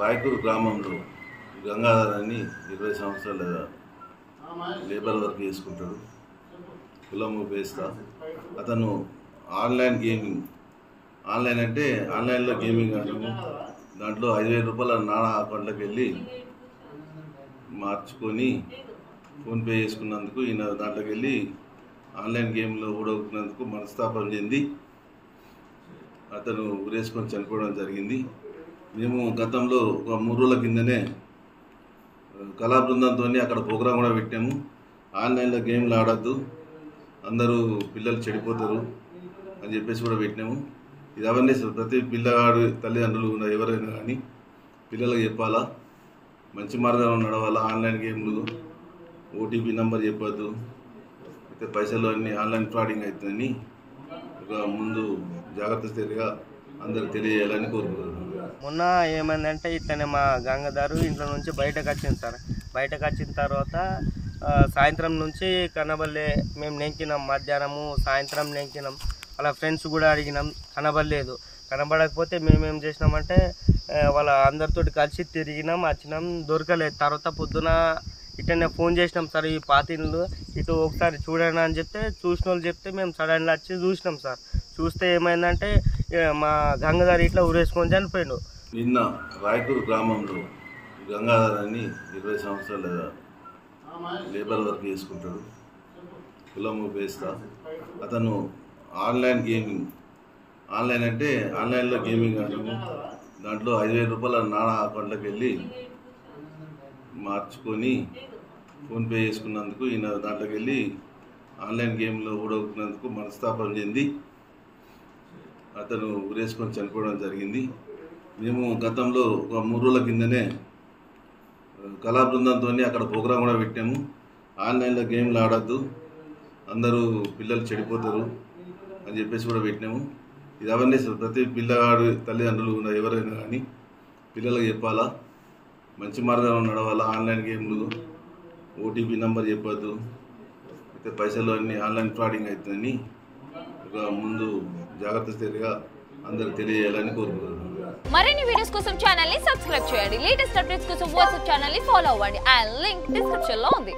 రాయకూరు గ్రామంలో గంగాధర్ అని 20 సంవత్సరాల లేబర్ వర్క్ చేసుకుంటాడు. కులము పేస్తా. అతను ఆన్లైన్ గేమింగ్, ఆన్లైన్ అంటే ఆన్లైన్లో గేమింగ్ ఆడము. దాంట్లో 5,000 రూపాయల నాణా అకౌంట్లోకి వెళ్ళి మార్చుకొని ఫోన్పే చేసుకున్నందుకు ఈయన దాంట్లోకి వెళ్ళి ఆన్లైన్ గేమ్లో ఓడగొట్టినందుకు మనస్తాపం చెంది అతను ఉరేసుకొని చనిపోవడం జరిగింది. మేము గతంలో ఒక 3 రోజుల కిందనే కళా బృందంతో అక్కడ ప్రోగ్రాం కూడా పెట్టాము. ఆన్లైన్లో గేమ్లు ఆడద్దు, అందరూ పిల్లలు చెడిపోతారు అని చెప్పేసి కూడా పెట్టినాము. ఇది అవేర్నెస్ ప్రతి పిల్లగాడు తల్లిదండ్రులు ఎవరైనా కానీ పిల్లలకు చెప్పాలా, మంచి మార్గంలో నడవాలా. ఆన్లైన్ గేమ్లు ఓటీపీ నెంబర్ చెప్పద్దు, అయితే పైసలు అన్నీ ఆన్లైన్ ఫ్రాడింగ్ అవుతుందని ఒక ముందు జాగ్రత్త చర్యగా అందరికి తెలియజేయాలని కోరుకుంటున్నాను. మొన్న ఏమైందంటే ఇట్లనే మా గంగాధరు ఇంట్లో నుంచి బయటకు వచ్చింది సార్. బయటకు వచ్చిన తర్వాత సాయంత్రం నుంచి కనబడలే. మేము నెంకినాం, మధ్యాహ్నము సాయంత్రం నెంకినాం. వాళ్ళ ఫ్రెండ్స్ కూడా అడిగినాం, కనబడలేదు. కనబడకపోతే మేమేం చేసినామంటే వాళ్ళ అందరితో కలిసి తిరిగినాం, వచ్చినాం, దొరకలేదు. తర్వాత పొద్దున ఇట్లనే ఫోన్ చేసినాం సార్, ఈ పాతిళ్ళు ఇటు ఒకసారి చూడండి అని చెప్తే చూసిన వాళ్ళు చెప్తే మేము సడన్గా వచ్చి చూసినాం సార్. చూస్తే ఏమైందంటే మా గంగాధర్ ఇట్లా ఉరేసుకొని చనిపోయిండు. నిన్న రాయకూరు గ్రామంలో గంగాధర్ అని 20 సంవత్సరాల లేబర్ వర్క్ చేసుకుంటాడు. కులము పేస్తా. అతను ఆన్లైన్ గేమింగ్, ఆన్లైన్ అంటే ఆన్లైన్లో గేమింగ్ ఆడము. దాంట్లో 5,000 రూపాయల నాణా అకౌంట్లోకి వెళ్ళి మార్చుకొని ఫోన్పే చేసుకున్నందుకు ఈయన దాంట్లోకి వెళ్ళి ఆన్లైన్ గేమ్లో ఓడగొట్టినందుకు మనస్తాపం చెంది అతను ఉరేసుకొని చనిపోవడం జరిగింది. మేము గతంలో ఒక 3 రోజుల కిందనే కళా బృందంతో అక్కడ ప్రోగ్రాం కూడా పెట్టాము. ఆన్లైన్లో గేమ్లు ఆడద్దు, అందరూ పిల్లలు చెడిపోతారు అని చెప్పేసి కూడా పెట్టినాము. ఇది అవేర్నెస్ ప్రతి పిల్లగాడు తల్లిదండ్రులు ఎవరైనా కానీ పిల్లలకు చెప్పాలా, మంచి మార్గంలో నడవాలా. ఆన్లైన్ గేమ్లు ఓటీపీ నెంబర్ చెప్పద్దు, అయితే పైసలు అన్నీ ఆన్లైన్ ఫ్రాడింగ్ అవుతుందని ఒక ముందు జాగ్రత్త చర్యగా అందరికి తెలియజేయాలని కోరుకుంటున్నాను. మరిన్ని వీడియోస్ కోసం ఛానల్ ని సబ్స్క్రైబ్ చేయండి. లేటెస్ట్ అప్డేట్స్ కోసం వాట్సాప్ ఛానల్ ని ఫాలో అవ్వండి. ఆ లింక్ డిస్క్రిప్షన్ లో ఉంది.